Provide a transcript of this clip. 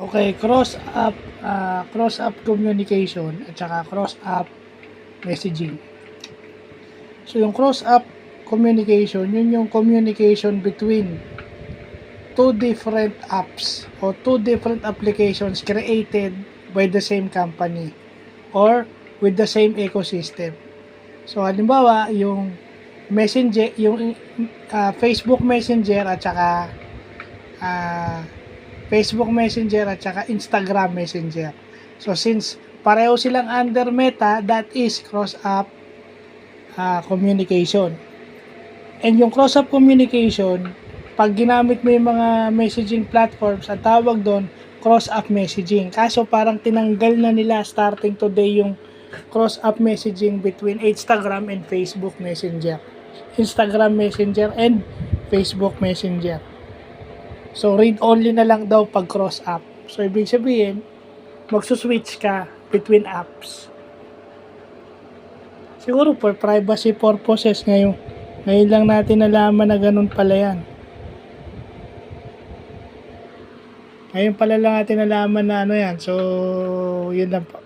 Okay, cross-app communication at saka cross-app messaging. So, yung cross-app communication, yun yung communication between two different apps o two different applications created by the same company or with the same ecosystem. So, halimbawa, yung Messenger, yung Facebook Messenger at saka Facebook Messenger at saka Instagram Messenger. So, since pareho silang under Meta, that is cross-app communication. And yung cross-app communication, pag ginamit mo yung mga messaging platforms, ang tawag doon, cross-app messaging. Kaso parang tinanggal na nila starting today yung cross-app messaging between Instagram and Facebook Messenger. Instagram Messenger and Facebook Messenger. So, read-only na lang daw pag cross-app. So, ibig sabihin, magsuswitch ka between apps. Siguro for privacy purposes ngayon lang natin nalaman na ganun pala yan. Ngayon pala lang natin nalaman na ano yan. So, yun lang po.